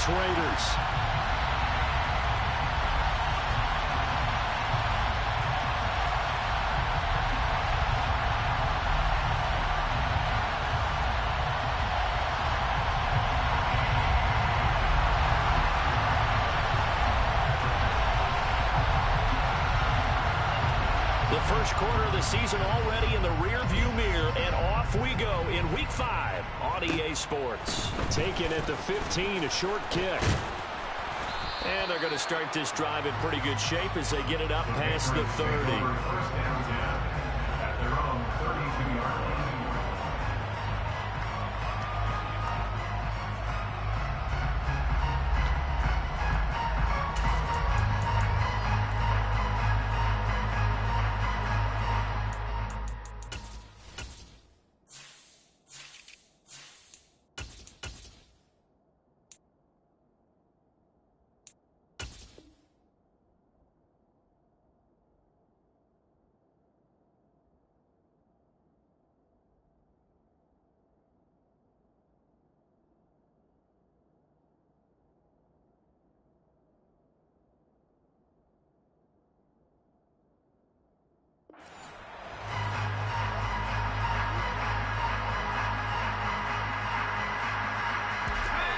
Vegas Raiders. The first quarter of the season already in the rearview mirror, and off we go in Week 5 on EA Sports. Taken at the 15, a short kick. And they're going to start this drive in pretty good shape as they get it up past the 30. First down 10 at their own 32-yard line.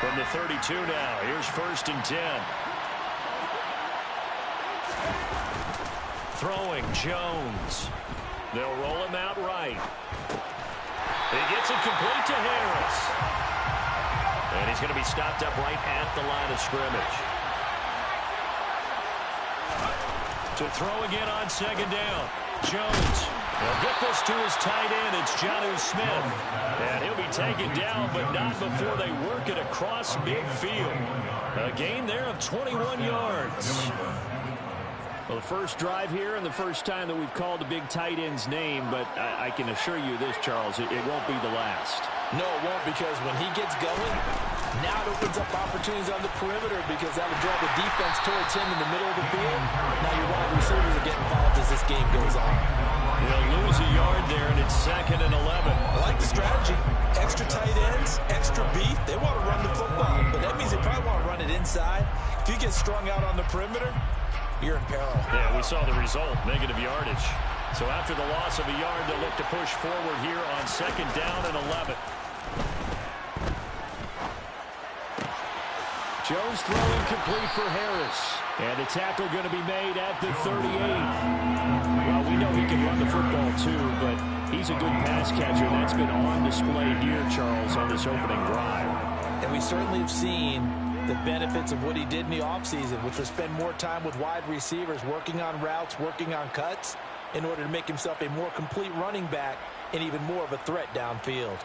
From the 32 now, here's 1st and 10. Throwing Jones. They'll roll him out right. He gets it complete to Harris. And he's going to be stopped up right at the line of scrimmage. To throw again on 2nd down. Jones. They'll get this to his tight end. It's Jonnu Smith. And he'll be taken down, but not before they work it across midfield. A gain there of 21 yards. Well, the first drive here and the first time that we've called the big tight end's name, but I can assure you this, Charles, it won't be the last. No, it won't, because when he gets going, now it opens up opportunities on the perimeter because that would draw the defense towards him in the middle of the field. Now your wide receivers are getting involved as this game goes on. They'll lose a yard there, and it's 2nd and 11. I like the strategy. Extra tight ends, extra beef. They want to run the football, but that means they probably want to run it inside. If you get strung out on the perimeter, you're in peril. Yeah, we saw the result, negative yardage. So after the loss of a yard, they'll look to push forward here on 2nd down and 11. Jones throwing complete for Harris. And a tackle going to be made at the 38. Well, we know he can run the football too, but he's a good pass catcher. That's been on display here, Charles, on this opening drive. And we certainly have seen the benefits of what he did in the offseason, which was spend more time with wide receivers, working on routes, working on cuts, in order to make himself a more complete running back and even more of a threat downfield.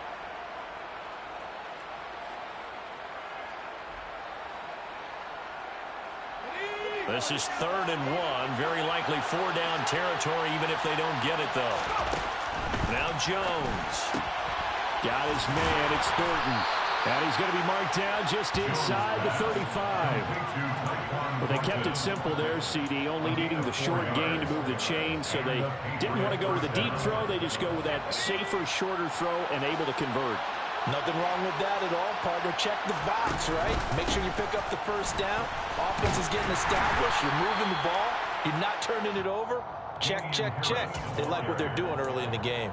This is 3rd and 1. Very likely 4-down territory, even if they don't get it, though. Now Jones. Got his man. It's Thornton. And he's going to be marked down just inside the 35. But they kept it simple there, CD, only needing the short gain to move the chain, so they didn't want to go with a deep throw. They just go with that safer, shorter throw and able to convert. Nothing wrong with that at all, partner. Check the box, right? Make sure you pick up the 1st down. Offense is getting established. You're moving the ball. You're not turning it over. Check, check, check. They like what they're doing early in the game.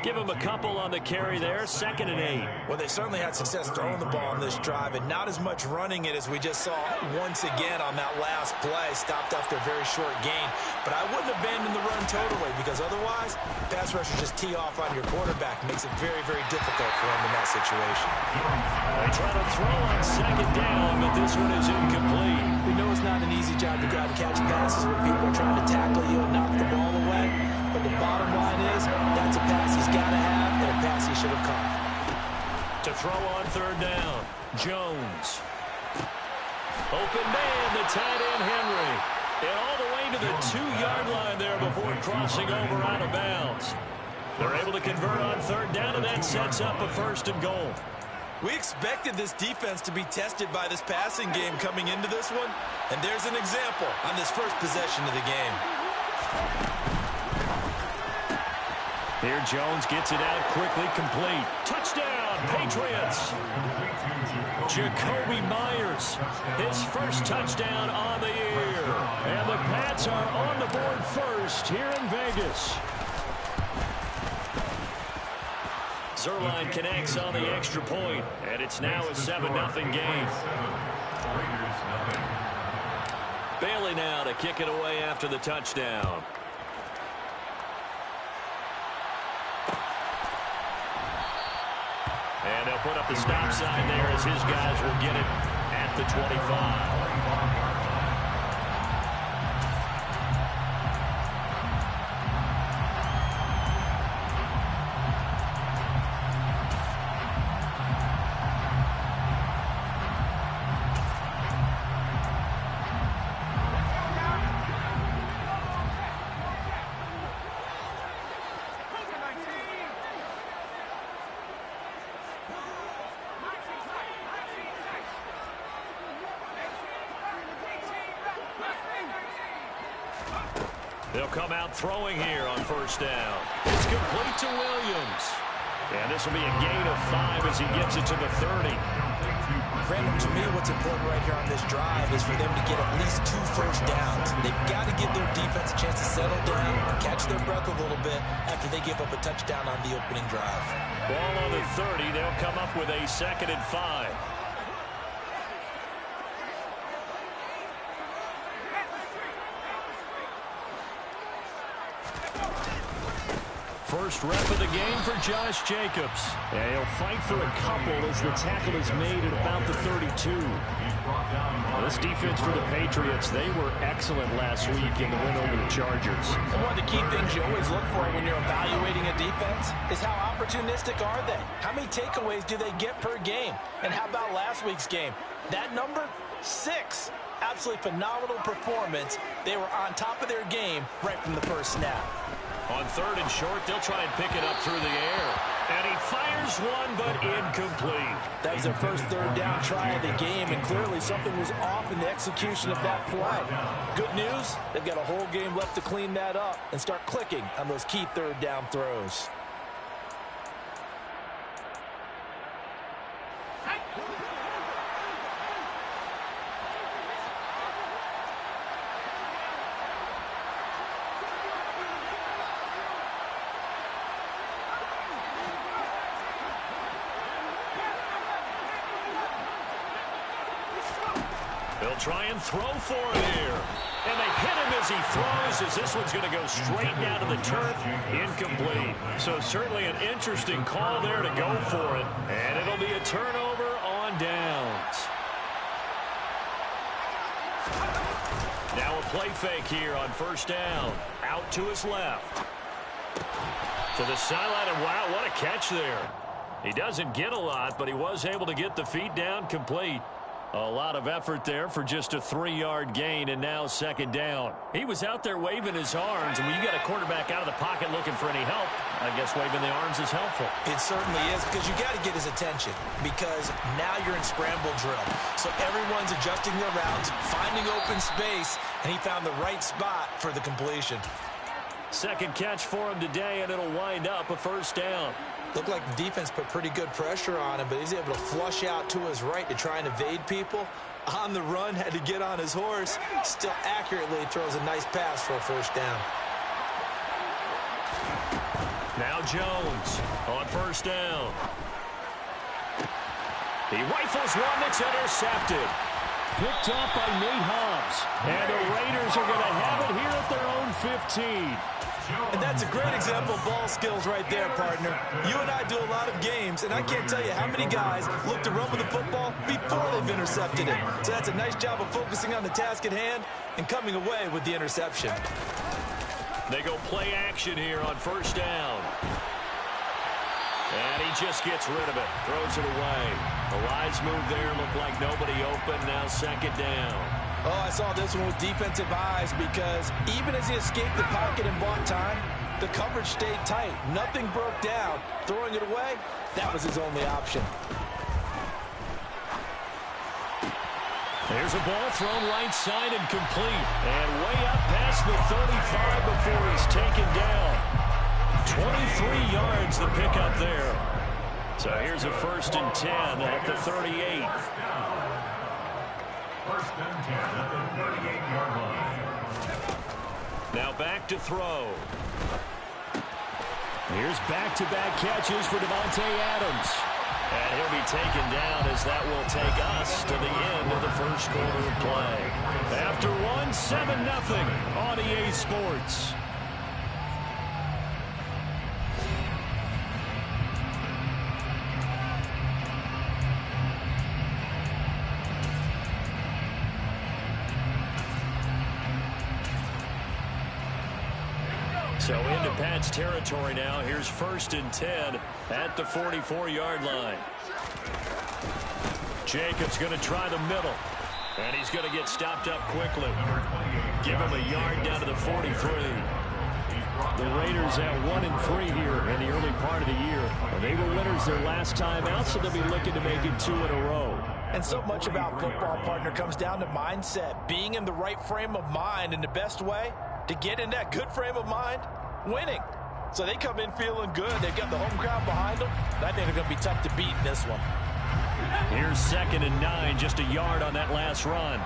Give him a couple on the carry there, 2nd and 8. Well, they certainly had success throwing the ball on this drive, and not as much running it as we just saw once again on that last play. Stopped after a very short gain. But I wouldn't abandon the run totally, because otherwise, pass rushers just tee off on your quarterback. Makes it very, very difficult for him in that situation. They try to throw on 2nd down, but this one is incomplete. We know it's not an easy job to grab and catch passes when people are trying to tackle you and knock the ball away. But the bottom line is, that's a pass he's got to have and a pass he should have caught. To throw on 3rd down, Jones. Open man, the tight end, Henry. And all the way to the 2-yard line there before crossing over out of bounds. They're able to convert on 3rd down, and that sets up a 1st and goal. We expected this defense to be tested by this passing game coming into this one, and there's an example on this first possession of the game. Here Jones gets it out quickly, complete. Touchdown, Patriots! Jacoby Myers first touchdown on the year. And the Pats are on the board first here in Vegas. Zerline connects on the extra point, and it's now a 7-0 game. Bailey now to kick it away after the touchdown. And they'll put up the stop sign there as his guys will get it at the 25. They'll come out throwing here on first down. It's complete to Williams. And this will be a gain of 5 as he gets it to the 30. Brandon, to me, what's important right here on this drive is for them to get at least 2 first downs. They've got to give their defense a chance to settle down, catch their breath a little bit after they give up a touchdown on the opening drive. Ball on the 30. They'll come up with a 2nd and 5. First rep of the game for Josh Jacobs. And he'll fight for a couple as the tackle is made at about the 32. This defense for the Patriots, they were excellent last week in the win over the Chargers. And one of the key things you always look for when you're evaluating a defense is how opportunistic are they? How many takeaways do they get per game? And how about last week's game? That number, 6. Absolutely phenomenal performance. They were on top of their game right from the first snap. On 3rd and short, they'll try and pick it up through the air. And he fires one, but incomplete. That was their first 3rd down try of the game, and clearly something was off in the execution of that play. Good news, they've got a whole game left to clean that up and start clicking on those key 3rd down throws. They'll try and throw for it here. And they hit him as he throws, as this one's going to go straight down to the turf. Incomplete. So certainly an interesting call there to go for it. And it'll be a turnover on downs. Now a play fake here on first down. Out to his left. To the sideline, and wow, what a catch there. He doesn't get a lot, but he was able to get the feet down complete. A lot of effort there for just a 3-yard gain, and now 2nd down. He was out there waving his arms, and when you got a quarterback out of the pocket looking for any help, I guess waving the arms is helpful. It certainly is, because you got to get his attention, because now you're in scramble drill. So everyone's adjusting their routes, finding open space, and he found the right spot for the completion. 2nd catch for him today, and it'll wind up a 1st down. Looked like the defense put pretty good pressure on him, but he's able to flush out to his right to try and evade people. On the run, had to get on his horse. Still accurately throws a nice pass for a 1st down. Now Jones on 1st down. He rifles one that's intercepted. Picked up by Nate Hobbs. And the Raiders are going to have it here at their own 15. And that's a great example of ball skills right there, partner. You and I do a lot of games, and I can't tell you how many guys look to run with the football before they've intercepted it. So that's a nice job of focusing on the task at hand and coming away with the interception. They go play action here on 1st down. And he just gets rid of it, throws it away. The Lions move there, look like nobody open, now 2nd down. Oh, I saw this one with defensive eyes, because even as he escaped the pocket and bought time, the coverage stayed tight. Nothing broke down. Throwing it away, that was his only option. There's a ball thrown right side and complete. And way up past the 35 before he's taken down. 23 yards the pickup there. So here's a 1st and 10 at the 38. First and 10 at the 38-yard line. Now back to throw. Here's back-to-back catches for Davante Adams. And he'll be taken down as that will take us to the end of the first quarter of play. After one, 7-0 on EA Sports. So into Pat's territory now. Here's first and 10 at the 44-yard line. Jacobs going to try the middle. And he's going to get stopped up quickly. Give him a yard down to the 43. The Raiders at 1-3 here in the early part of the year. They were winners their last time out, so they'll be looking to make it 2 in a row. And so much about football, partner, comes down to mindset. Being in the right frame of mind, and the best way to get in that good frame of mind, winning. So they come in feeling good. They've got the home crowd behind them. I think they're going to be tough to beat in this one. Here's 2nd and 9, just a yard on that last run.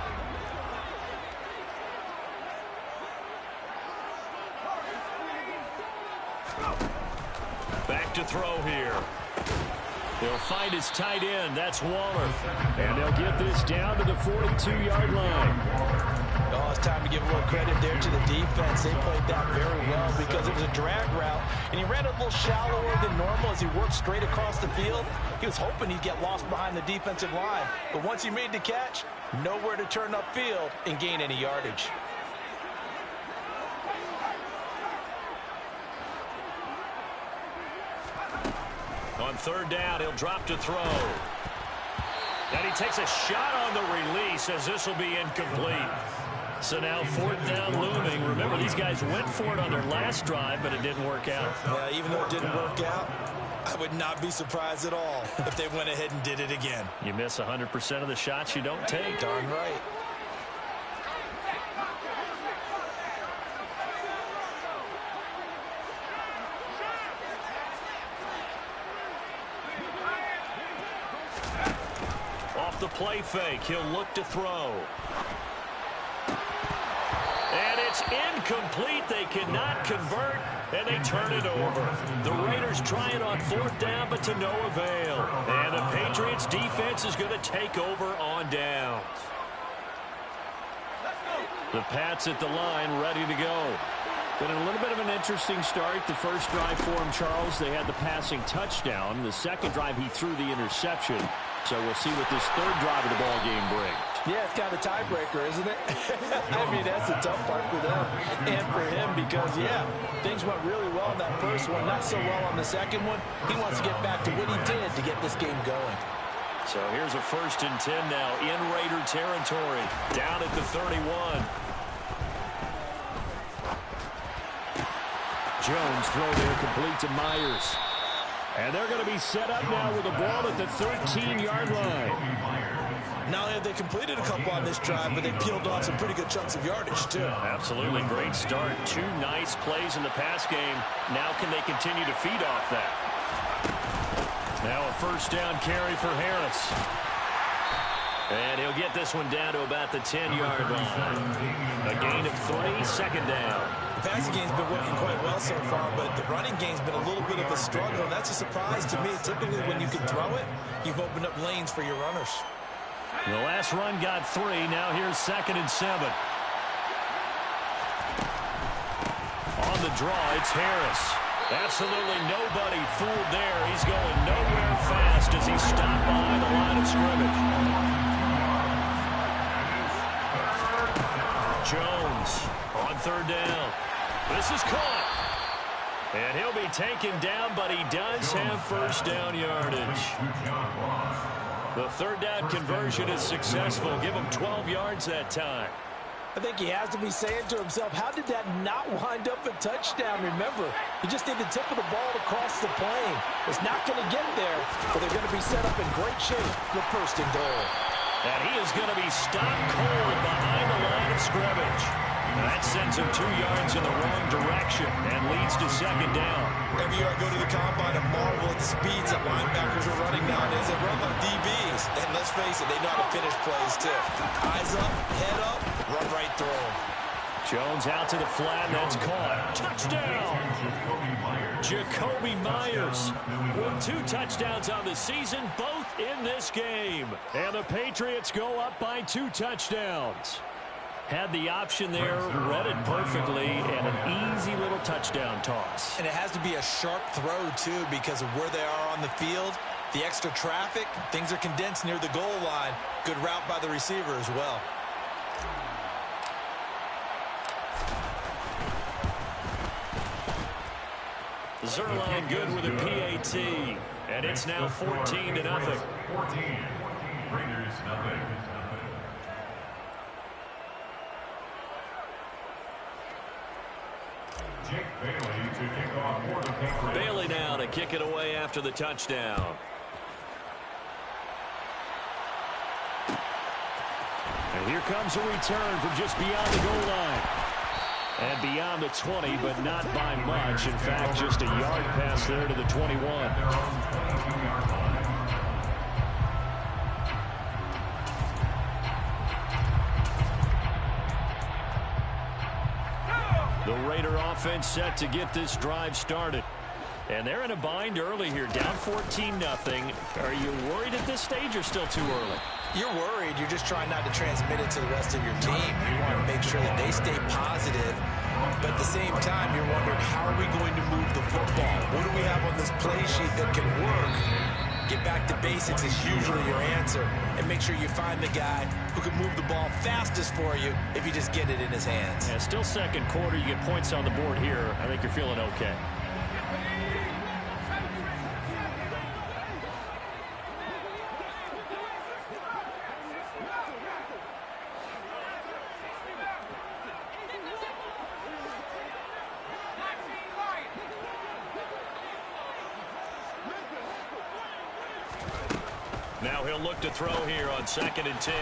Back to throw here. They'll find his tight end. That's Waller. And they'll get this down to the 42-yard line. Oh, it's time to give a little credit there to the defense. They played that very well because it was a drag route, and he ran a little shallower than normal as he worked straight across the field. He was hoping he'd get lost behind the defensive line, but once he made the catch, nowhere to turn upfield and gain any yardage. On 3rd down, he'll drop to throw. And he takes a shot on the release as this will be incomplete. So now 4th down looming. Remember, these guys went for it on their last drive, but it didn't work out. Yeah, even though it didn't work out, I would not be surprised at all if they went ahead and did it again. You miss 100% of the shots you don't take. Darn right. Off the play fake, he'll look to throw. And it's incomplete. They cannot convert, and they turn it over. The Raiders trying on 4th down, but to no avail. And the Patriots defense is going to take over on downs. The Pats at the line, ready to go. Been a little bit of an interesting start. The first drive for him, Charles, they had the passing touchdown. The second drive, he threw the interception. So we'll see what this 3rd drive of the ball game brings. Yeah, it's kind of a tiebreaker, isn't it? I mean, that's the tough part for them and for him because, yeah, things went really well in that first one, not so well on the second one. He wants to get back to what he did to get this game going. So here's a 1st and 10 now in Raider territory, down at the 31. Jones throw there complete to Myers. And they're going to be set up now with the ball at the 13-yard line. Not only have they completed a couple on this drive, but they peeled off some pretty good chunks of yardage, too. Absolutely great start. 2 nice plays in the pass game. Now can they continue to feed off that? Now a 1st down carry for Harris. And he'll get this one down to about the 10-yard line. A gain of 3, 2nd down. The passing game's been working quite well so far, but the running game's been a little bit of a struggle. That's a surprise to me. Typically, when you can throw it, you've opened up lanes for your runners. The last run got 3. Now here's 2nd and 7. On the draw, it's Harris. Absolutely nobody fooled there. He's going nowhere fast as he stopped behind the line of scrimmage. Jones on 3rd down. This is caught. And he'll be taken down, but he does have 1st down yardage. The 3rd down conversion is successful. Give him 12 yards that time. I think he has to be saying to himself, how did that not wind up a touchdown? Remember, he just did the tip of the ball across the plane. It's not going to get there, but they're going to be set up in great shape with 1st and goal. And he is going to be stopped cold behind the line of scrimmage. That sends him 2 yards in the wrong direction and leads to second down. Every year I go to the combine and marvel at the speeds that linebackers are running nowadays. They run like DBs. And let's face it, they know how to finish plays too. Eyes up, head up, run right through them. Jones out to the flat. That's caught. Touchdown! Jacoby Myers with 2 touchdowns on the season, both in this game. And the Patriots go up by 2 touchdowns. Had the option there, read it perfectly, and an easy little touchdown toss. And it has to be a sharp throw, too, because of where they are on the field. The extra traffic, things are condensed near the goal line. Good route by the receiver as well. Zerline good with a PAT, and it's now 14-0. 14. Raiders, nothing. Jake Bailey to kick off for the Patriots. Bailey now to kick it away after the touchdown. And here comes a return from just beyond the goal line. And beyond the 20, but not by much. In fact, just a yard pass there to the 21. The Raider offense set to get this drive started. And they're in a bind early here, down 14-0. Are you worried at this stage or still too early? You're worried. You're just trying not to transmit it to the rest of your team. You want to make sure that they stay positive. But at the same time, you're wondering, how are we going to move the football? What do we have on this play sheet that can work? Get back to basics is usually your answer. And make sure you find the guy who can move the ball fastest for you if you just get it in his hands. Yeah, still second quarter. You get points on the board here. I think you're feeling okay. Now he'll look to throw here on 2nd and 10.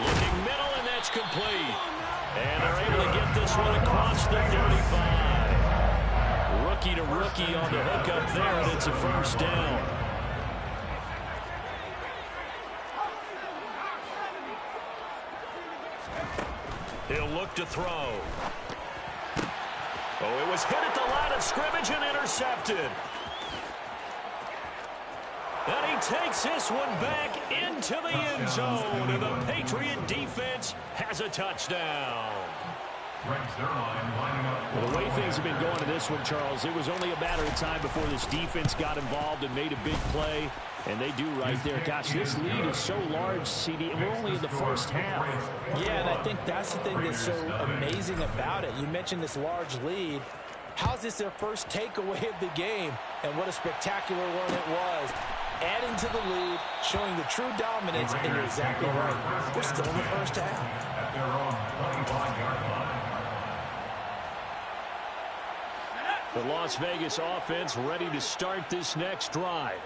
Looking middle, and that's complete. And they're able to get this one across the 35. Rookie to rookie on the hook up there, and it's a first down. He'll look to throw. Oh, it was hit at the line of scrimmage and intercepted. And he takes this one back into the end zone. And the Patriot defense has a touchdown. Well, the way things have been going to this one, Charles, it was only a matter of time before this defense got involved and made a big play. And they do right there. Gosh, this lead is so large, CD, and we're only in the first half. Yeah, and I think that's the thing that's so amazing about it. You mentioned this large lead. How's this their first takeaway of the game? And what a spectacular one it was. Adding to the lead, showing the true dominance, and you're exactly right. We're still in the first half. At their own 25-yard line. The Las Vegas offense ready to start this next drive.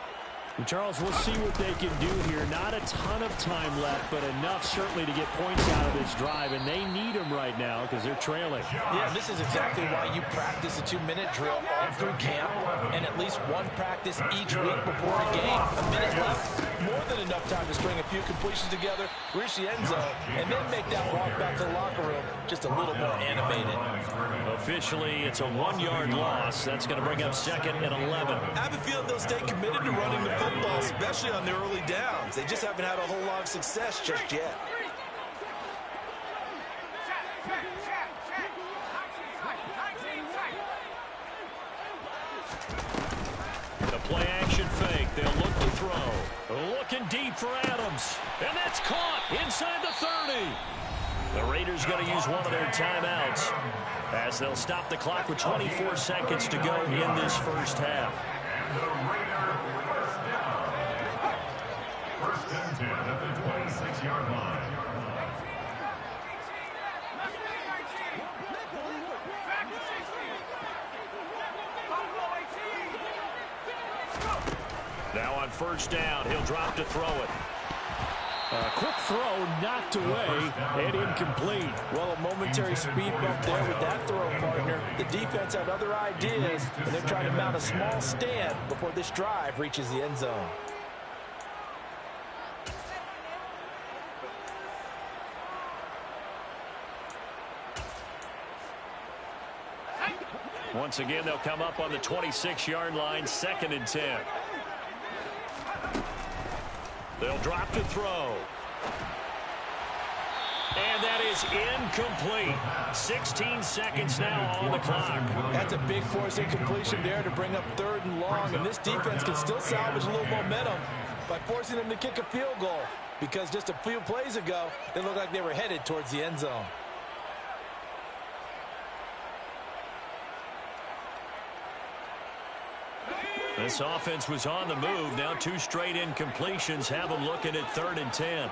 And Charles, we'll see what they can do here. Not a ton of time left, but enough certainly to get points out of this drive, and they need them right now because they're trailing. Yeah, this is exactly why you practice a 2-minute drill all through camp and at least one practice each week before a game. A minute left, more than enough time to string a few completions together, reach the end zone, and then make that walk back to the locker room just a little more animated. Officially, it's a 1-yard loss. That's going to bring up 2nd and 11. I have a feeling they'll stay committed to running the football, especially on the early downs. They just haven't had a whole lot of success just yet. The play-action fake. They'll look to throw. Looking deep for Adams. And that's caught inside the 30. The Raiders going to use one of their timeouts as they'll stop the clock with 24 seconds to go in this first half. And the Raider first down. First and 10 at the 26-yard line. Now on first down, he'll drop to throw it. A quick throw knocked away and incomplete. Well, a momentary speed bump there with that throw, partner. The defense had other ideas, and they're trying to mount a small stand before this drive reaches the end zone. Once again, they'll come up on the 26-yard line, 2nd and 10. They'll drop to throw. And that is incomplete. 16 seconds now on the clock. That's a big force incompletion there to bring up 3rd and long. And this defense can still salvage a little momentum by forcing them to kick a field goal. Because just a few plays ago, they looked like they were headed towards the end zone. This offense was on the move. Now 2 straight incompletions have them looking at 3rd and 10.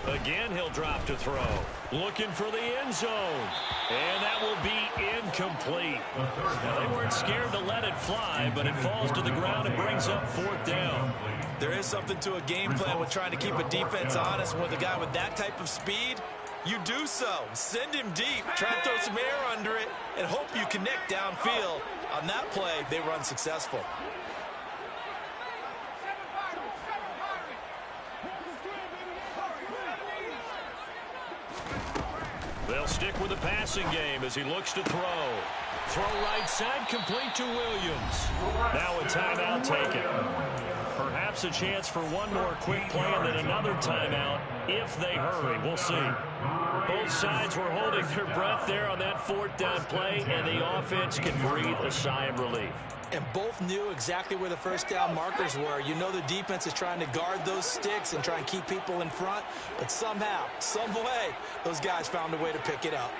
Again, he'll drop to throw. Looking for the end zone. And that will be incomplete. Now, they weren't scared to let it fly, but it falls to the ground and brings up 4th down. There is something to a game plan with trying to keep a defense honest. With a guy with that type of speed, you do so. Send him deep. Try and throw some air under it and hope you connect downfield. On that play, they were unsuccessful. They'll stick with the passing game as he looks to throw. Throw right side, complete to Williams. Now a timeout taken. Perhaps a chance for one more quick play and then another timeout if they hurry. We'll see. Both sides were holding their breath there on that 4th down play, and the offense can breathe a sigh of relief. And both knew exactly where the 1st down markers were. You know the defense is trying to guard those sticks and try and keep people in front. But somehow, some way, those guys found a way to pick it up.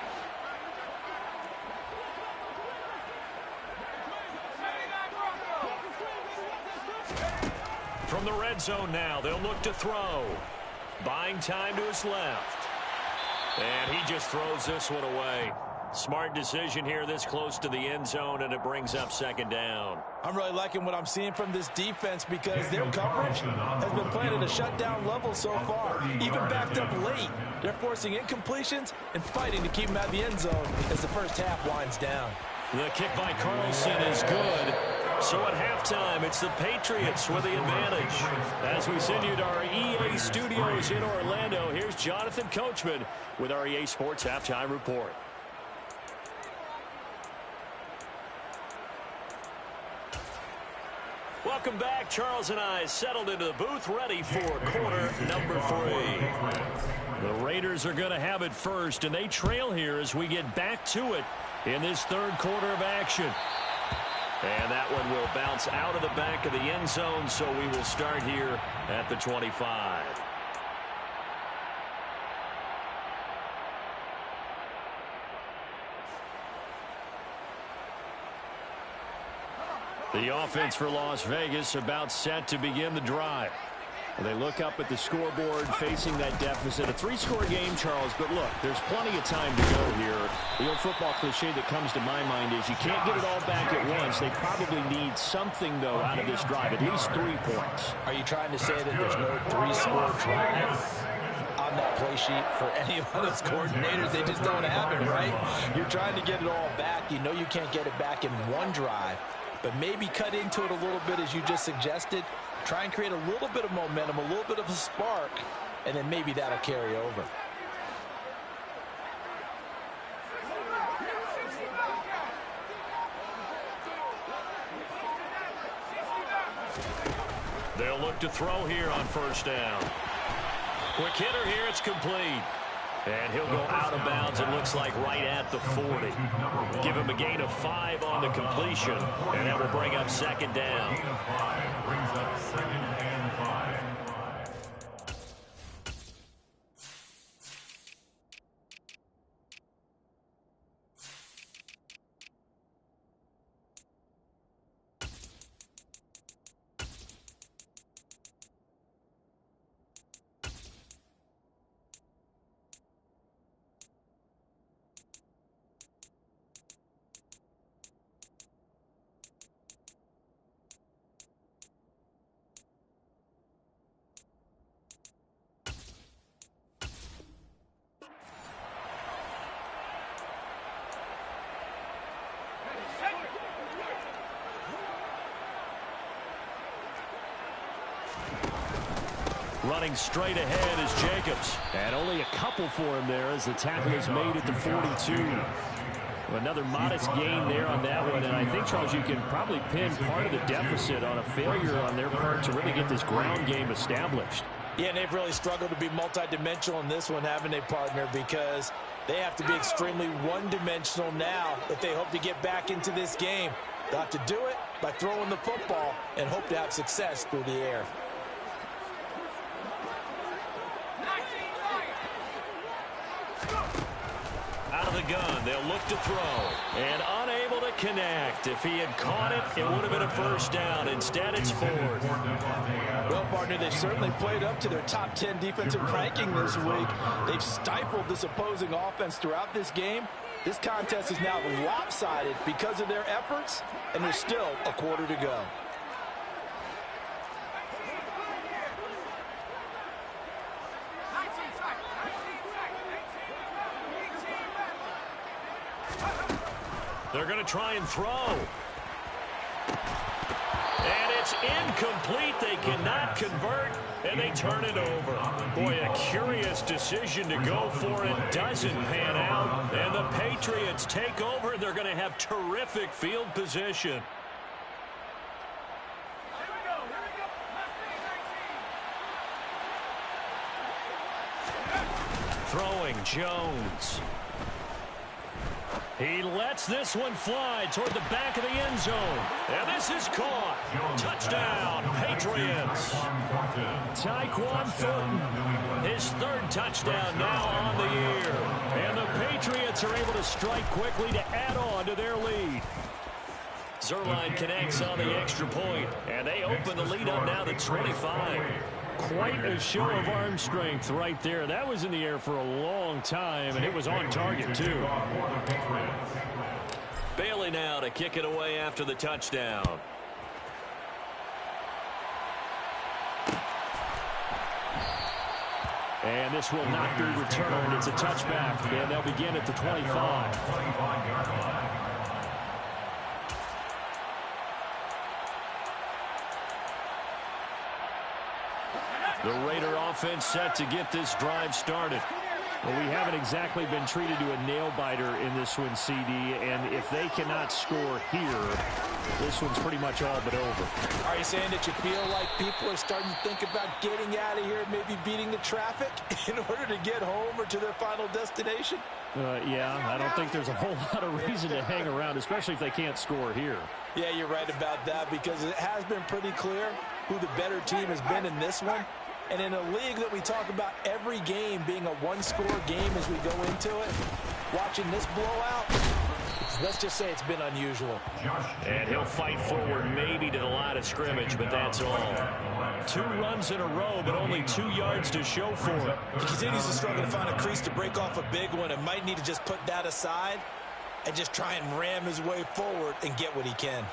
From the red zone now, they'll look to throw. Buying time to his left. And he just throws this one away. Smart decision here this close to the end zone, and it brings up 2nd down. I'm really liking what I'm seeing from this defense because their coverage has been playing at a shutdown level so far. Even backed up late, they're forcing incompletions and fighting to keep them out of the end zone as the first half winds down. The kick by Carlson is good. So at halftime, it's the Patriots with the advantage. As we send you to our EA studios in Orlando, here's Jonathan Coachman with our EA Sports Halftime Report. Welcome back. Charles and I settled into the booth, ready for quarter number 3. The Raiders are going to have it first, and they trail here as we get back to it in this 3rd quarter of action. And that one will bounce out of the back of the end zone, so we will start here at the 25. The offense for Las Vegas about set to begin the drive. Well, they look up at the scoreboard facing that deficit. A 3-score game, Charles, but look, there's plenty of time to go here. The old football cliche that comes to my mind is you can't get it all back at once. They probably need something, though, out of this drive, at least 3 points. Are you trying to say that there's no 3-score drive on that play sheet for any of those coordinators? They just don't have it, right? You're trying to get it all back. You know you can't get it back in one drive, but maybe cut into it a little bit as you just suggested. Try and create a little bit of momentum, a little bit of a spark, and then maybe that'll carry over. They'll look to throw here on 1st down. Quick hitter here, it's complete. And he'll go out of bounds, it looks like right at the 40. Give him a gain of 5 on the completion, and that will bring up 2nd down. Brings up 2nd and 5. Running straight ahead is Jacobs. And only a couple for him there as the tackle is made at the 42. Another modest gain there on that one. And I think, Charles, you can probably pin part of the deficit on a failure on their part to really get this ground game established. Yeah, and they've really struggled to be multidimensional in this one, haven't they, partner? Because they have to be extremely one-dimensional now if they hope to get back into this game. They'll have to do it by throwing the football and hope to have success through the air. Out of the gun, they'll look to throw. And unable to connect. If he had caught it, it would have been a first down. Instead, it's fourth. Well, partner, they've certainly played up to their top 10 defensive ranking this week. They've stifled this opposing offense throughout this game. This contest is now lopsided because of their efforts, and there's still a quarter to go. They're going to try and throw. And it's incomplete. They cannot convert, and they turn it over. Boy, a curious decision to go for it. Doesn't pan out, and the Patriots take over, and they're going to have terrific field position. Throwing Jones. He lets this one fly toward the back of the end zone. And this is caught. Touchdown, Patriots. Tyquan Thornton, his third touchdown now on the year. And the Patriots are able to strike quickly to add on to their lead. Zerline connects on the extra point, and they open the lead up now to 25. Quite a show of arm strength right there. That was in the air for a long time, and it was on target, too. Bailey now to kick it away after the touchdown. And this will not be returned. It's a touchback, and they'll begin at the 25. The Raider offense set to get this drive started. Well, we haven't exactly been treated to a nail-biter in this one, CD, and if they cannot score here, this one's pretty much all but over. Are you saying that you feel like people are starting to think about getting out of here, maybe beating the traffic in order to get home or to their final destination? Yeah, I don't think there's a whole lot of reason to hang around, especially if they can't score here. Yeah, you're right about that, because it has been pretty clear who the better team has been in this one. And in a league that we talk about every game being a one-score game as we go into it, watching this blowout, let's just say it's been unusual. And he'll fight forward maybe to the line of scrimmage, but that's all. 2 runs in a row, but only 2 yards to show for it. He continues to struggle to find a crease to break off a big one, and might need to just put that aside and just try and ram his way forward and get what he can.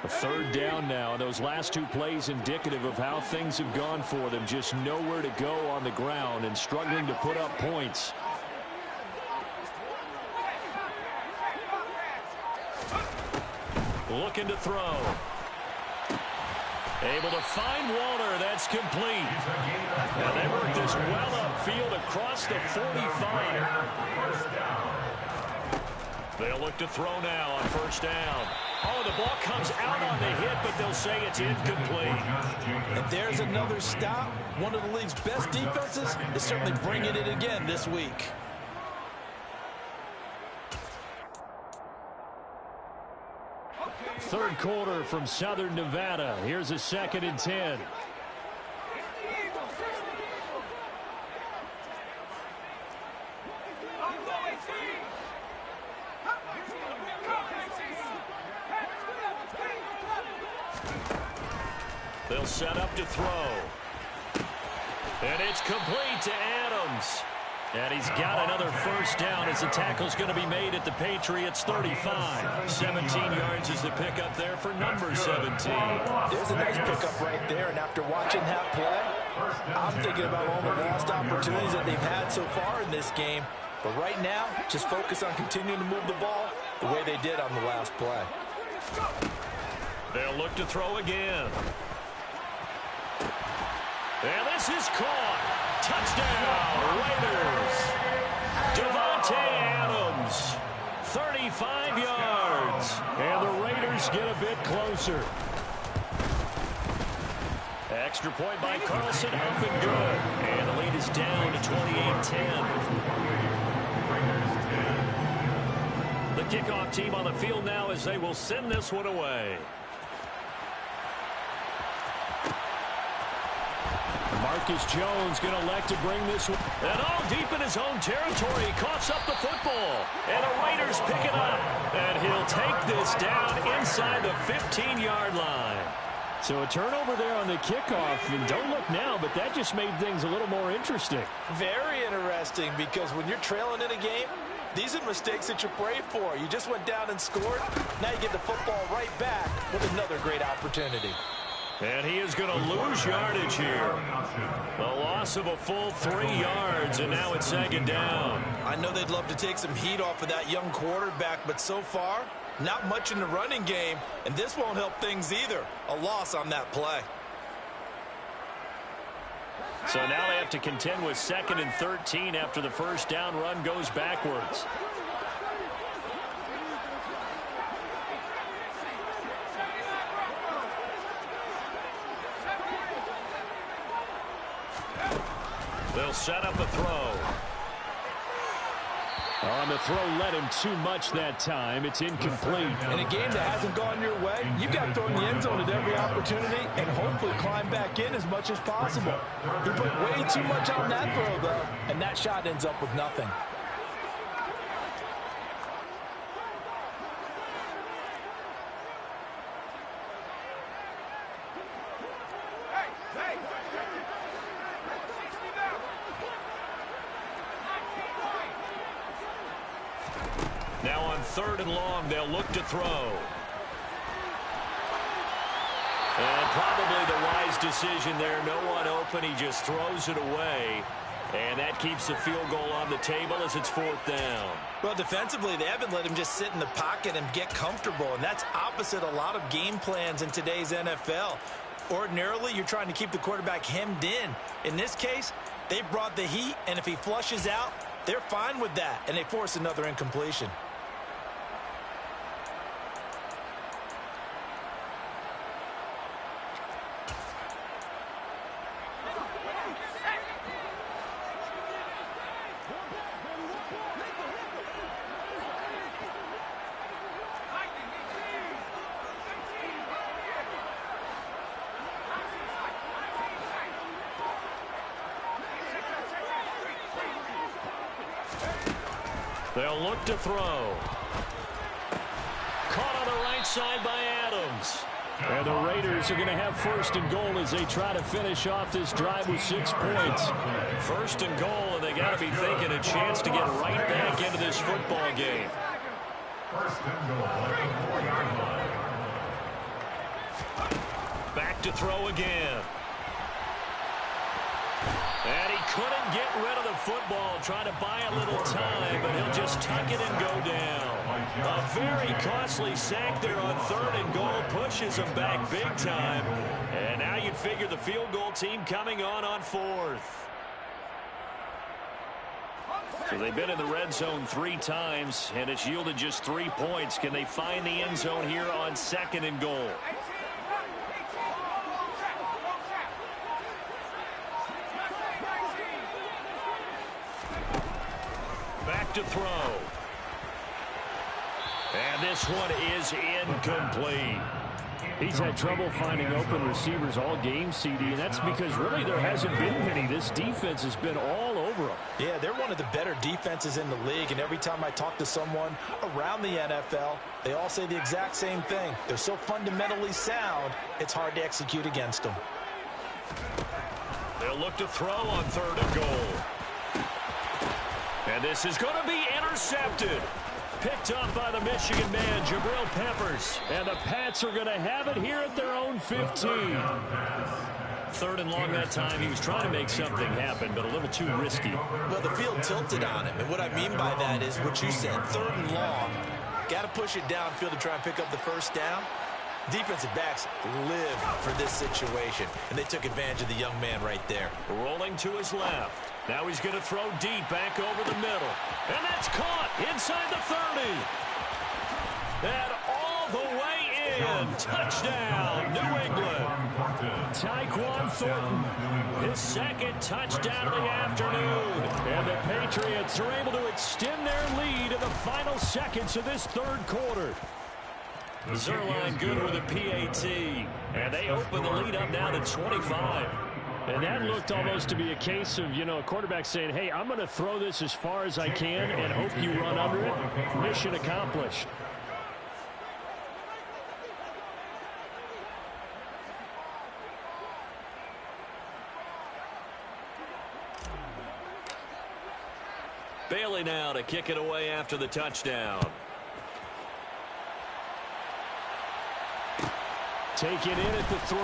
A third down now. Those last 2 plays indicative of how things have gone for them. Just nowhere to go on the ground and struggling to put up points. Looking to throw. Able to find Walter. That's complete. And they work this well upfield across the 45. They'll look to throw now on first down. Oh, the ball comes out on the hit, but they'll say it's incomplete. And there's another stop. One of the league's best defenses is certainly bringing it again this week. Third quarter from Southern Nevada. Here's a 2nd and 10. They'll set up to throw. And it's complete to Adams. And he's got another first down as the tackle's going to be made at the Patriots' 35. 17 yards is the pickup there for number 17. There's a nice pickup right there, and after watching that play, I'm thinking about all the lost opportunities that they've had so far in this game. But right now, just focus on continuing to move the ball the way they did on the last play. They'll look to throw again. And this is caught. Touchdown, Raiders. Devontae Adams, 35 yards. And the Raiders get a bit closer. Extra point by Carlson, up and good. And the lead is down to 28-10. The kickoff team on the field now as they will send this one away. Marcus Jones going to elect to bring this one. And all deep in his own territory, he coughs up the football. And the Raiders pick it up. And he'll take this down inside the 15-yard line. So a turnover there on the kickoff. And don't look now, but that just made things a little more interesting. Very interesting, because when you're trailing in a game, these are mistakes that you pray for. You just went down and scored. Now you get the football right back with another great opportunity. And he is going to lose yardage here. The loss of a full 3 yards, and now it's second down. I know they'd love to take some heat off of that young quarterback, but so far, not much in the running game, and this won't help things either. A loss on that play. So now they have to contend with 2nd and 13 after the first down run goes backwards. They'll set up a throw. On the throw led him too much that time. It's incomplete. In a game that hasn't gone your way, you've got to throw in the end zone at every opportunity and hopefully climb back in as much as possible. He put way too much on that throw, though, and that shot ends up with nothing. Now on 3rd and long, they'll look to throw. And probably the wise decision there. No one open. He just throws it away. And that keeps the field goal on the table as it's 4th down. Well, defensively, they haven't let him just sit in the pocket and get comfortable, and that's opposite a lot of game plans in today's NFL. Ordinarily, you're trying to keep the quarterback hemmed in. In this case, they brought the heat, and if he flushes out, they're fine with that, and they force another incompletion. They'll look to throw. Caught on the right side by Adams. And the Raiders are going to have 1st and goal as they try to finish off this drive with 6 points. 1st and goal, and they got to be thinking a chance to get right back into this football game. 1st and goal at the 4-yard line. Back to throw again. And he couldn't get rid of the football, trying to buy a little time, but he'll just tuck it and go down. A very costly sack there on 3rd and goal, pushes him back big time. And now you'd figure the field goal team coming on 4th. So they've been in the red zone 3 times, and it's yielded just 3 points. Can they find the end zone here on 2nd and goal? Back to throw. And this one is incomplete. He's had trouble finding open receivers all game, CD, and that's because really there hasn't been many. This defense has been all over them. Yeah, they're one of the better defenses in the league, and every time I talk to someone around the NFL, they all say the exact same thing. They're so fundamentally sound, it's hard to execute against them. They'll look to throw on 3rd and goal. And this is going to be intercepted. Picked up by the Michigan man, Jabril Peppers. And the Pats are going to have it here at their own 15. 3rd and long that time. He was trying to make something happen, but a little too risky. Well, the field tilted on him, and what I mean by that is what you said, 3rd and long. Got to push it downfield to try and pick up the first down. Defensive backs live for this situation, and they took advantage of the young man right there. Rolling to his left. Now he's going to throw deep back over the middle. And that's caught inside the 30. And all the way in. Touchdown, New England. Tyquan Thornton, His second touchdown of the afternoon. and the Patriots are able to extend their lead in the final seconds of this third quarter. Zerline good with a PAT. And they open the lead up now to 25. And that looked almost to be a case of, a quarterback saying, hey, I'm going to throw this as far as I can and hope you run under it. Mission accomplished. Bailey now to kick it away after the touchdown. Taken in at the 3.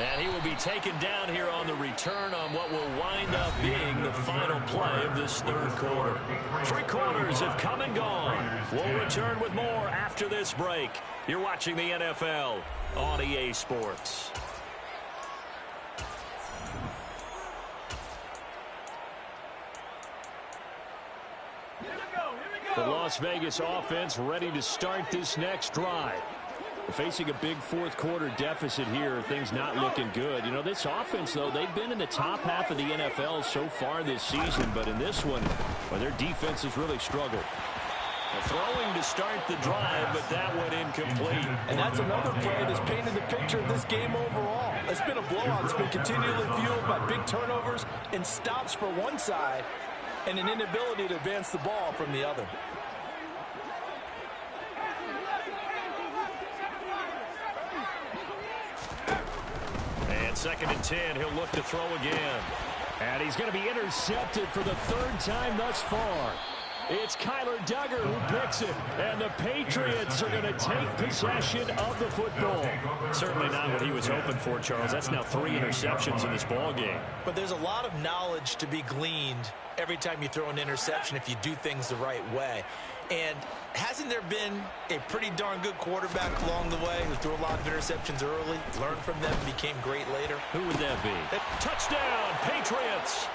And he will be taken down here on the return on what will wind up being the final play of this third quarter. 3 quarters have come and gone. We'll return with more after this break. You're watching the NFL on EA Sports. The Las Vegas offense ready to start this next drive. Facing a big fourth quarter deficit here, things not looking good. This offense, though, they've been in the top half of the NFL so far this season, but in this one, their defense has really struggled. Throwing to start the drive, but that went incomplete. And that's another play that's painted the picture of this game overall. It's been a blowout. It's been continually fueled by big turnovers and stops for one side and an inability to advance the ball from the other. And 2nd and 10, he'll look to throw again. And he's going to be intercepted for the 3rd time thus far. It's Kyler Duggar who picks it, and the Patriots are going to take possession of the football. Certainly not what he was hoping for, Charles. That's now 3 interceptions in this ball game. But there's a lot of knowledge to be gleaned every time you throw an interception if you do things the right way. And hasn't there been a pretty darn good quarterback along the way who threw a lot of interceptions early, learned from them, became great later? Who would that be? Touchdown, Patriots!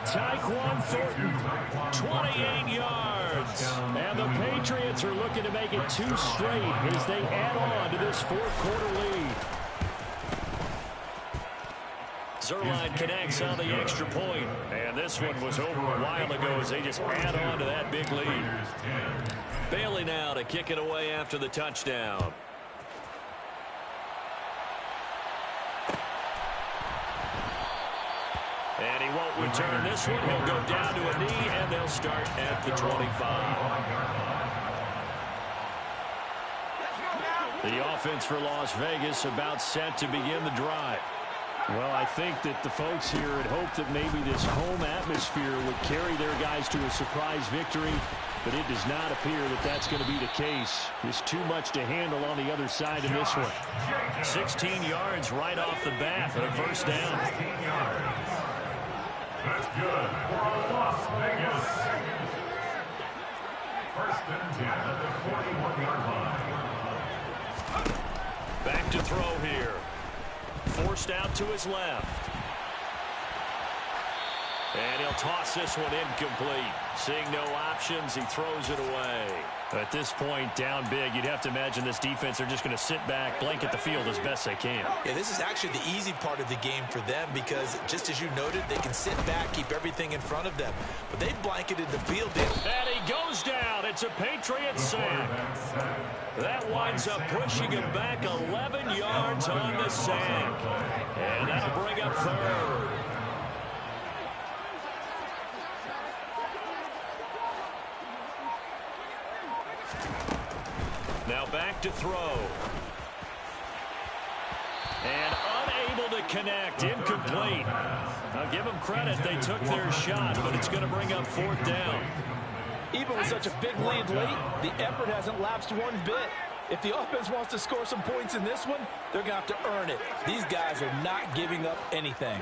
Tyquan Thornton, 28 yards. and the Patriots are looking to make it 2 straight as they add on to this fourth quarter lead. Zerline connects on the extra point. And this one was over a while ago as they just add on to that big lead. Bailey now to kick it away after the touchdown. And he won't return this one. He'll go down to a knee, and they'll start at the 25. The offense for Las Vegas about set to begin the drive. Well, I think that the folks here had hoped that maybe this home atmosphere would carry their guys to a surprise victory, but it does not appear that that's going to be the case. There's too much to handle on the other side in this one. 16 yards right off the bat for a first down. That's good for Las Vegas. 1st and 10 at the 41-yard line. Back to throw here. Forced out to his left. And he'll toss this one incomplete. Seeing no options, he throws it away. At this point, down big, you'd have to imagine this defense are just going to sit back, blanket the field as best they can. Yeah, this is actually the easy part of the game for them because, just as you noted, they can sit back, keep everything in front of them. But they've blanketed the field in. And he goes down. It's a Patriot sack. That winds up pushing him back 11 yards on the sack. And that'll bring up 3rd. Now back to throw. And unable to connect. Incomplete. I'll give them credit. They took their shot, but it's going to bring up 4th down. Even with such a big lead late, the effort hasn't lapsed one bit. If the offense wants to score some points in this one, they're going to have to earn it. These guys are not giving up anything.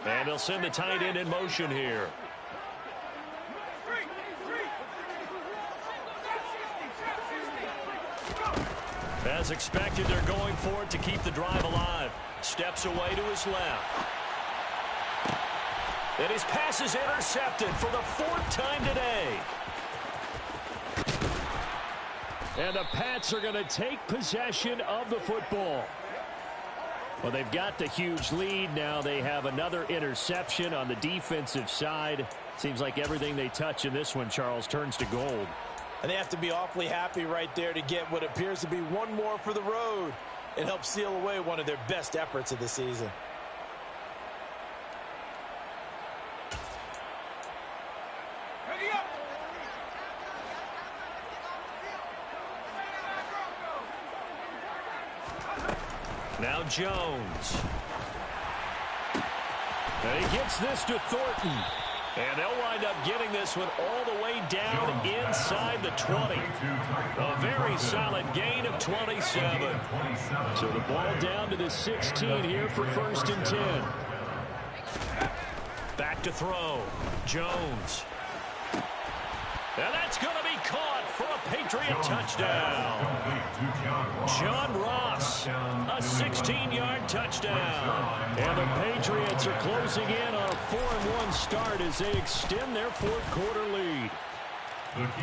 And they'll send the tight end in motion here. As expected, they're going for it to keep the drive alive. Steps away to his left. And his pass is intercepted for the 4th time today. And the Pats are going to take possession of the football. Well, they've got the huge lead. Now they have another interception on the defensive side. Seems like everything they touch in this one, Charles, turns to gold. And they have to be awfully happy right there to get what appears to be one more for the road. It helps seal away one of their best efforts of the season. Now Jones. And he gets this to Thornton. And they'll wind up getting this one all the way down inside the 20. A very solid gain of 27. So the ball down to the 16 here for 1st and 10. Back to throw. Jones. And that's going to be caught for a Patriot touchdown. John Ross, a 16-yard touchdown. And the Patriots are closing in on a 4-1 start as they extend their 4th quarter lead.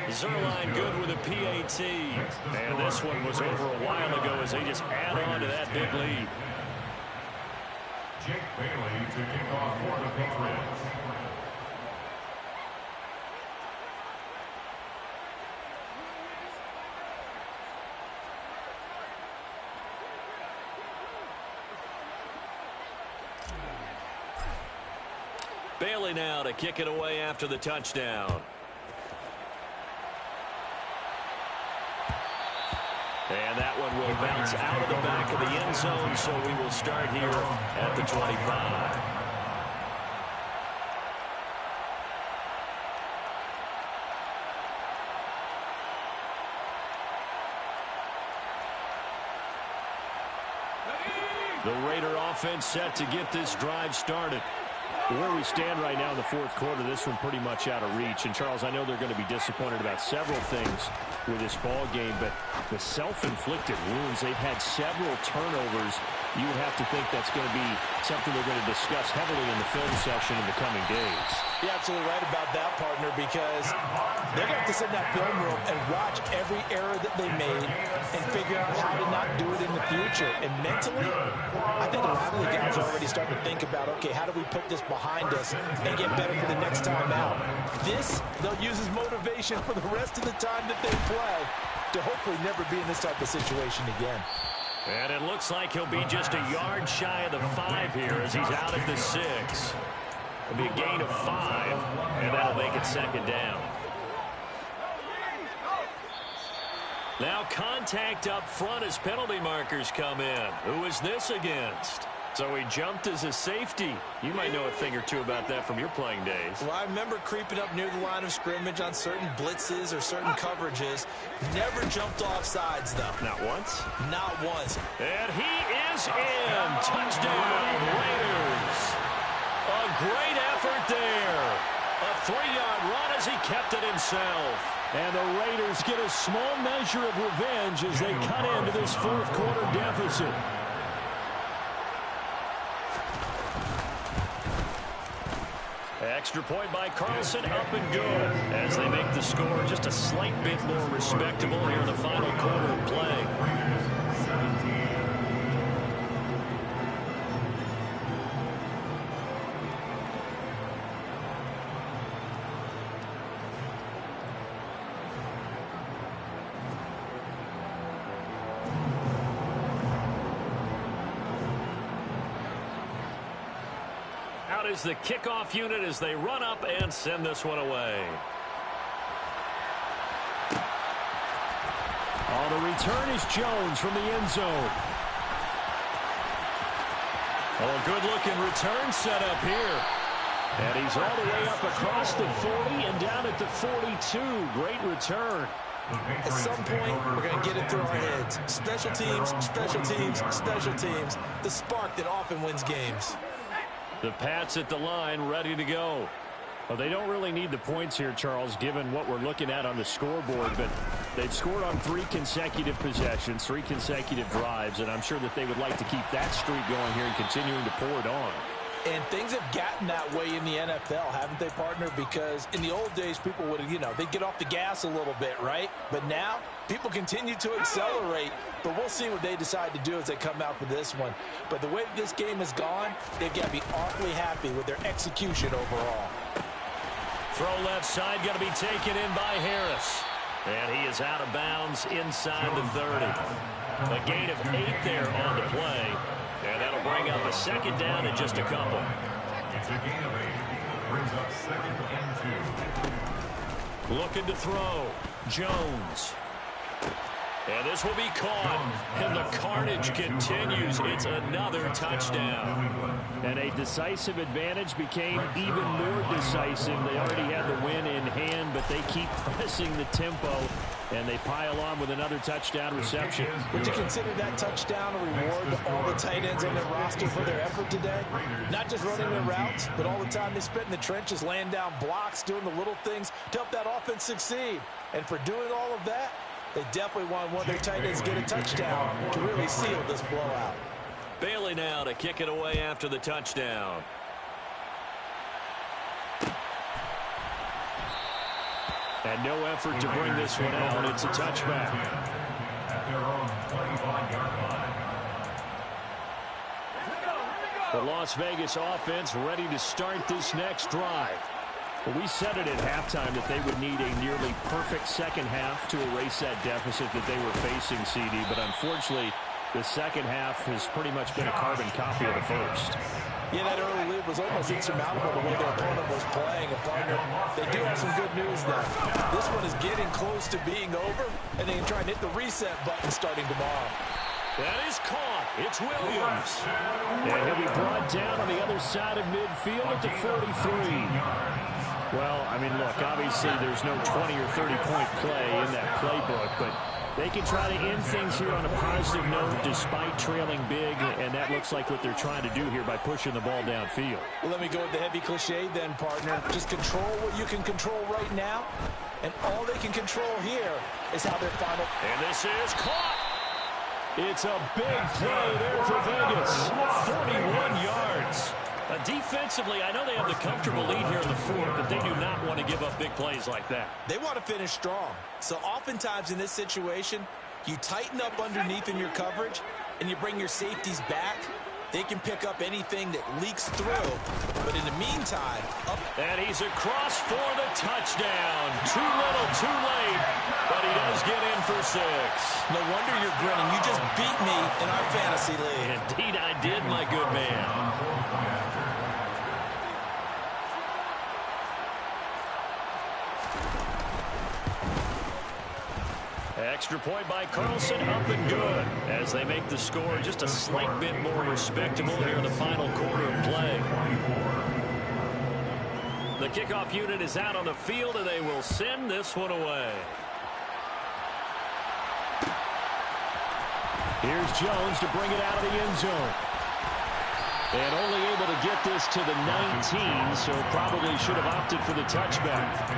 Zerline good with a PAT. And this one was over a while ago as they just add on to that big lead. Jake Bailey to kick off for the Patriots. Bailey now to kick it away after the touchdown. And that one will bounce out of the back of the end zone, so we will start here at the 25. The Raider offense set to get this drive started. Where we stand right now in the 4th quarter, this one pretty much out of reach. And, Charles, I know they're going to be disappointed about several things with this ball game, but the self-inflicted wounds, they've had several turnovers. You would have to think that's going to be something they're going to discuss heavily in the film session in the coming days. You're absolutely right about that, partner, because they're going to have to sit in that film room and watch every error that they made and figure out how to not do it in the future. And mentally, I think a lot of the guys are already starting to think about, okay, how do we put this behind us and get better for the next time out? This, they'll use as motivation for the rest of the time that they play to hopefully never be in this type of situation again. And it looks like he'll be just a yard shy of the 5 here as he's out at the 6. It'll be a gain of 5, and that'll make it 2nd down. Now contact up front as penalty markers come in. Who is this against? So he jumped as a safety. You might know a thing or two about that from your playing days. Well, I remember creeping up near the line of scrimmage on certain blitzes or certain coverages. Never jumped off sides, though. Not once? Not once. And he is in. Touchdown, Raiders. A great effort there. A 3-yard run as he kept it himself. And the Raiders get a small measure of revenge as they cut into this 4th quarter deficit. Extra point by Carlson, up and good as they make the score just a slight bit more respectable here in the final quarter of play. Out is the kickoff unit as they run up and send this one away. Oh, the return is Jones from the end zone. Oh, a good-looking return set up here. And he's all the way up across the 40 and down at the 42. Great return. At some point, we're going to get it through our heads. Special teams, special teams, special teams. The spark that often wins games. The Pats at the line, ready to go. Well, they don't really need the points here, Charles, given what we're looking at on the scoreboard. But They've scored on 3 consecutive possessions, 3 consecutive drives, and I'm sure that they would like to keep that streak going here and continuing to pour it on. And things have gotten that way in the NFL, haven't they, partner? Because in the old days, people would, they'd get off the gas a little bit, right? But now, people continue to accelerate. But we'll see what they decide to do as they come out for this one. But the way this game has gone, they've got to be awfully happy with their execution overall. Throw left side, going to be taken in by Harris. And he is out of bounds inside the 30. A gain of 8 there on the play. And that'll bring up a second down in just a couple. It's a gain of 8. Brings up 2nd and 2. Looking to throw. Jones. And this will be caught. And the carnage continues. It's another touchdown. And a decisive advantage became even more decisive. They already had the win in hand, but they keep pressing the tempo, and they pile on with another touchdown reception. Would you consider that touchdown a reward to all the tight ends on their roster for their effort today? Not just running their routes, but all the time they spent in the trenches, laying down blocks, doing the little things to help that offense succeed. And for doing all of that, they definitely want one of their tight ends to get a touchdown to really seal this blowout. Bailey now to kick it away after the touchdown. And no effort to bring this one out. It's a touchback. At their own 25-yard line. The Las Vegas offense ready to start this next drive. Well, we said it at halftime that they would need a nearly perfect second half to erase that deficit that they were facing, CD. But unfortunately, the second half has pretty much been a carbon copy of the first. Yeah, that early lead was almost insurmountable the way their opponent was playing. And partner, they do have some good news though. This one is getting close to being over, and they can try and hit the reset button starting tomorrow. That is caught. It's Williams. And he'll be brought down on the other side of midfield at the 43. Well, I mean, look, obviously there's no 20 or 30-point play in that playbook, but they can try to end things here on a positive note despite trailing big, and that looks like what they're trying to do here by pushing the ball downfield. Well, let me go with the heavy cliche then, partner. Just control what you can control right now, and all they can control here is how their final... And this is caught. It's a big play there for Vegas. 41 yards. Defensively, I know they have the comfortable lead here in the fourth, but they do not want to give up big plays like that. They want to finish strong. So oftentimes in this situation, you tighten up underneath in your coverage, and you bring your safeties back. They can pick up anything that leaks through. But in the meantime, and he's across for the touchdown. Too little, too late, but he does get in for 6. No wonder you're grinning. You just beat me in our fantasy league. Indeed I did, my good man. Extra point by Carlson, up and good, as they make the score just a slight bit more respectable here in the final quarter of play. The kickoff unit is out on the field, and they will send this one away. Here's Jones to bring it out of the end zone. And only able to get this to the 19, so probably should have opted for the touchback.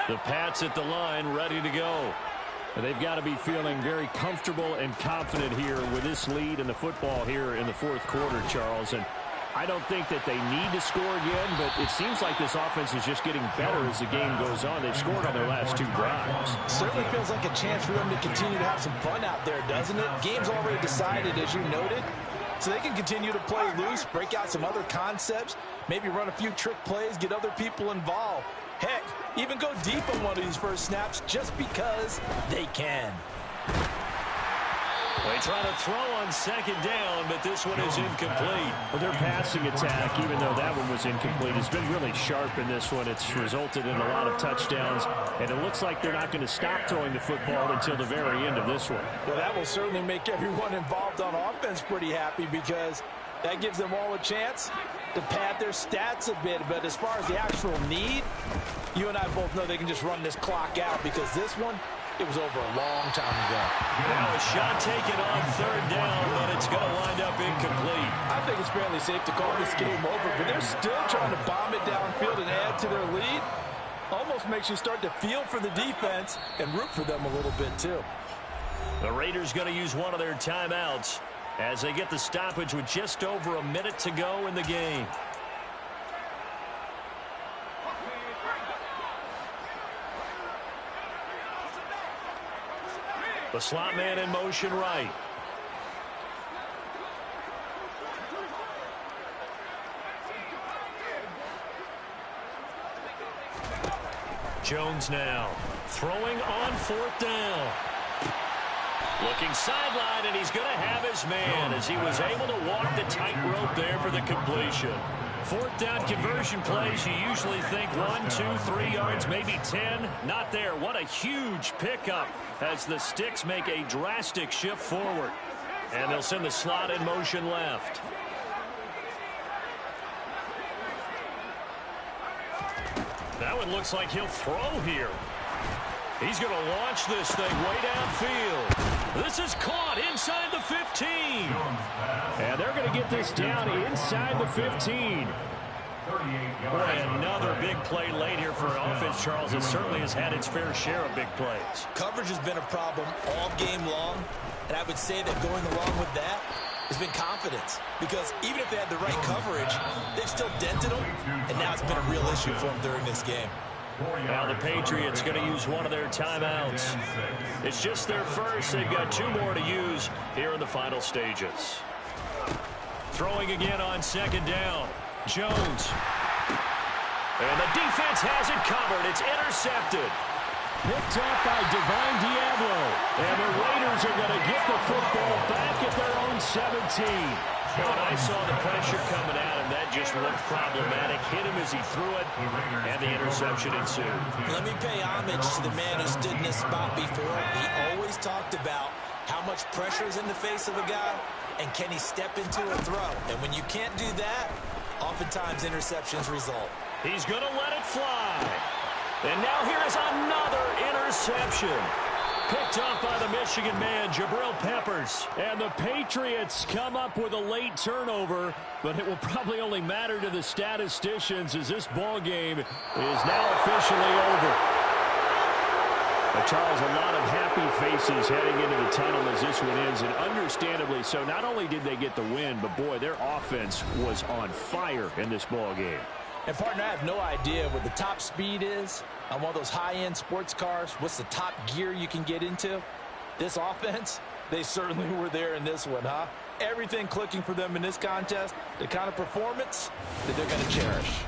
The Pats at the line, ready to go. They've got to be feeling very comfortable and confident here with this lead in the football here in the fourth quarter, Charles. And I don't think that they need to score again, but it seems like this offense is just getting better as the game goes on. They've scored on their last 2 drives. Certainly feels like a chance for them to continue to have some fun out there, doesn't it? Game's already decided, as you noted. So they can continue to play loose, break out some other concepts, maybe run a few trick plays, get other people involved. Heck, even go deep on one of these first snaps just because they can. They try to throw on second down, but this one is incomplete. Well, their passing attack, even though that one was incomplete, has been really sharp in this one. It's resulted in a lot of touchdowns, and it looks like they're not going to stop throwing the football until the very end of this one. Well, that will certainly make everyone involved on offense pretty happy because that gives them all a chance to pad their stats a bit. But as far as the actual need, you and I both know they can just run this clock out because this one it was over a long time ago. Now a shot taken on third down, but it's going to wind up incomplete. I think it's fairly safe to call this game over, but they're still trying to bomb it downfield and add to their lead. Almost makes you start to feel for the defense and root for them a little bit too. The Raiders going to use one of their timeouts as they get the stoppage with just over a minute to go in the game. The slot man in motion right. Jones now throwing on fourth down. Looking sideline, and he's going to have his man as he was able to walk the tightrope there for the completion. Fourth down conversion plays, you usually think 1, 2, 3 yards, maybe 10. Not there. What a huge pickup as the sticks make a drastic shift forward. And they'll send the slot in motion left. That one looks like he'll throw here. He's going to launch this thing way downfield. This is caught inside the 15. And they're going to get this down inside the 15. Boy, another big play late here for an offense, Charles. It certainly has had its fair share of big plays. Coverage has been a problem all game long, and I would say that going along with that has been confidence. Because even if they had the right coverage, they've still dented them, and now it's been a real issue for them during this game. Now the Patriots going to use one of their timeouts. It's just their first. They've got 2 more to use here in the final stages. Throwing again on second down. Jones. And the defense has it covered. It's intercepted. Picked up by Divine Diablo. And the Raiders are going to get the football back at their own 17. When I saw the pressure coming at him, that just looked problematic. Hit him as he threw it, and the interception ensued. Let me pay homage to the man who stood in this spot before. He always talked about how much pressure is in the face of a guy, and can he step into a throw. And when you can't do that, oftentimes interceptions result. He's going to let it fly. And now here is another interception. Picked up by the Michigan man, Jabril Peppers. And the Patriots come up with a late turnover, but it will probably only matter to the statisticians as this ball game is now officially over. Charles, a lot of happy faces heading into the tunnel as this one ends, and understandably so. Not only did they get the win, but boy, their offense was on fire in this ball game. And, partner, I have no idea what the top speed is on one of those high-end sports cars. What's the top gear you can get into? This offense, they certainly were there in this one, huh? Everything clicking for them in this contest, the kind of performance that they're going to cherish.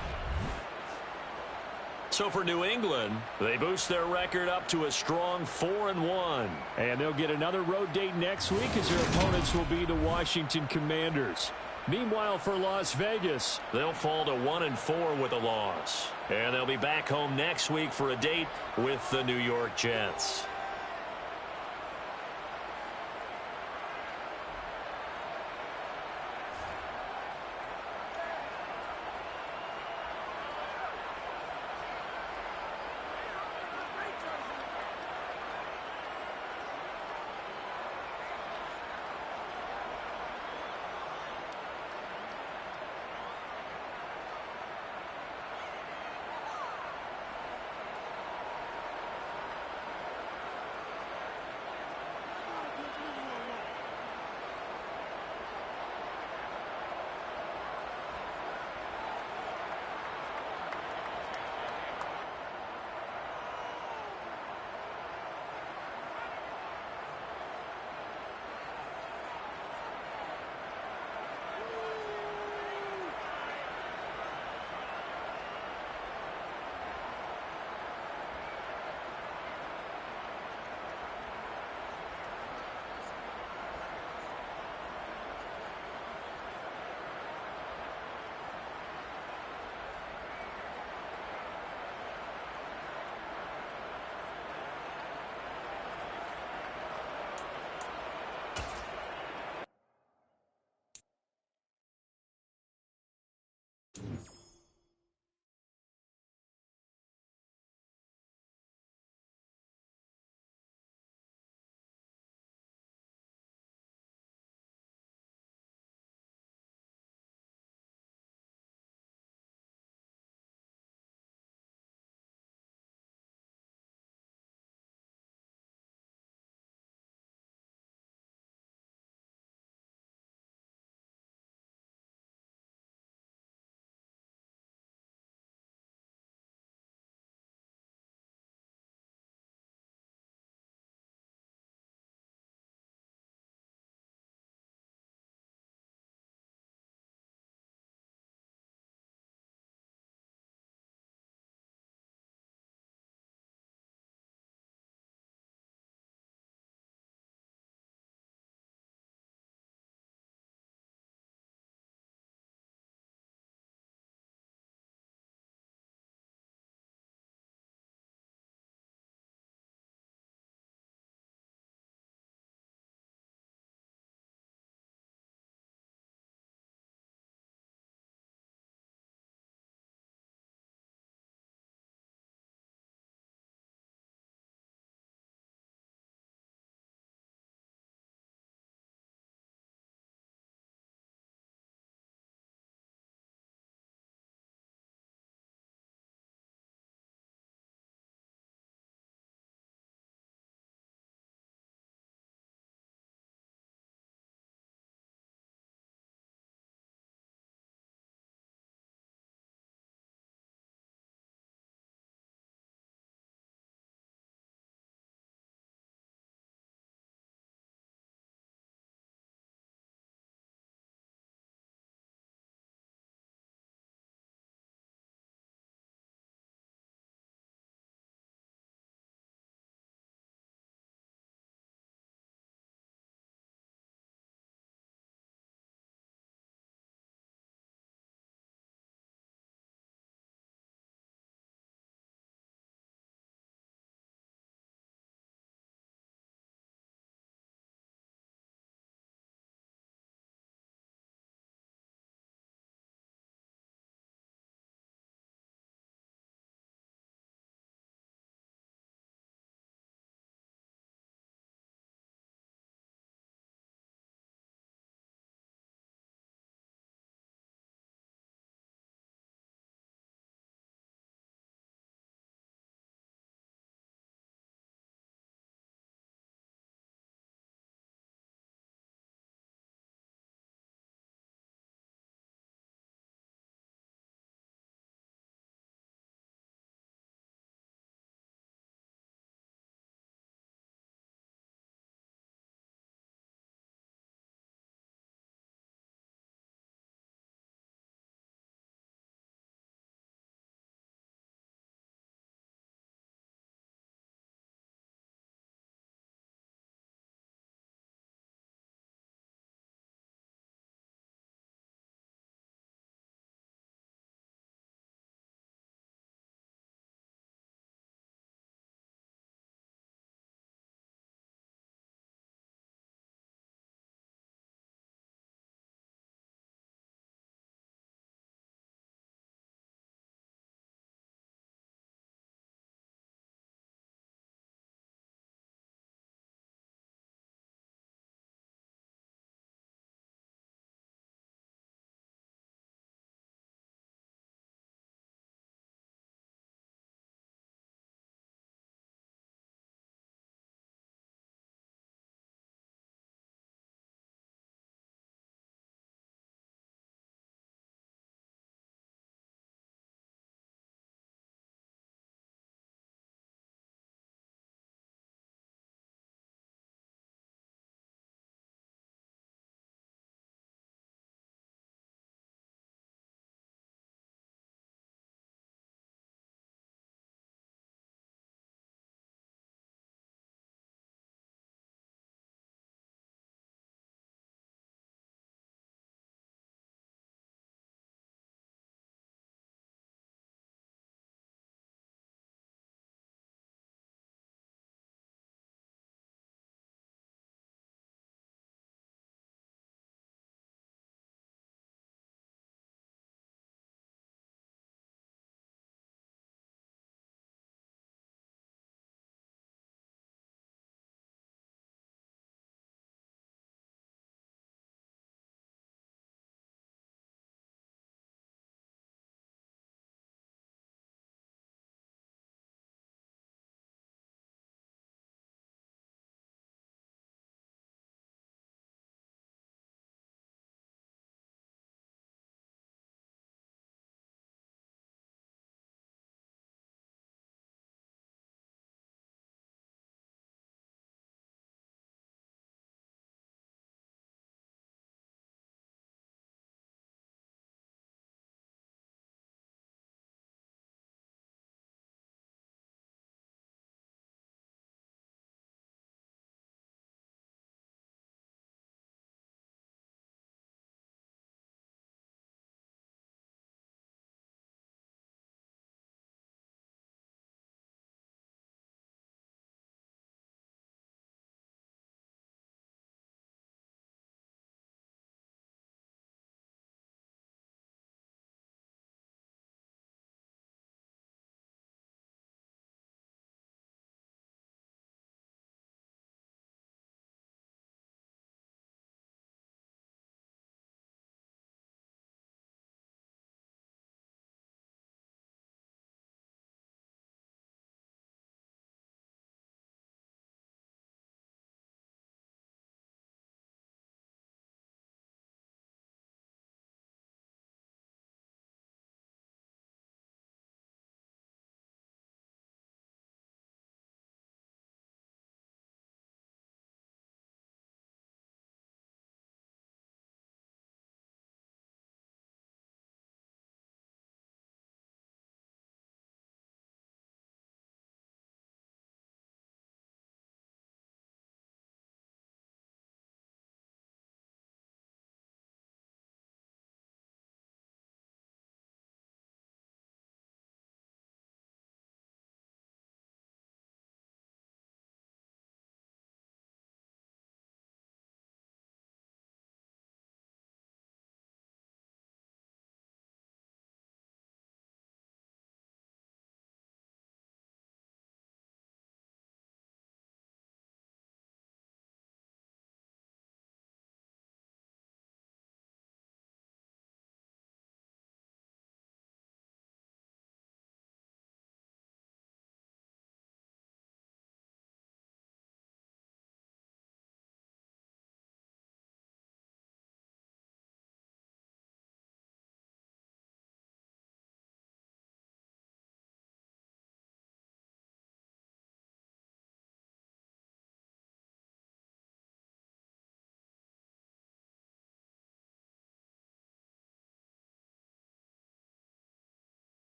So for New England, they boost their record up to a strong 4-1. And they'll get another road date next week as their opponents will be the Washington Commanders. Meanwhile, for Las Vegas, they'll fall to 1-4 with a loss. And they'll be back home next week for a date with the New York Jets.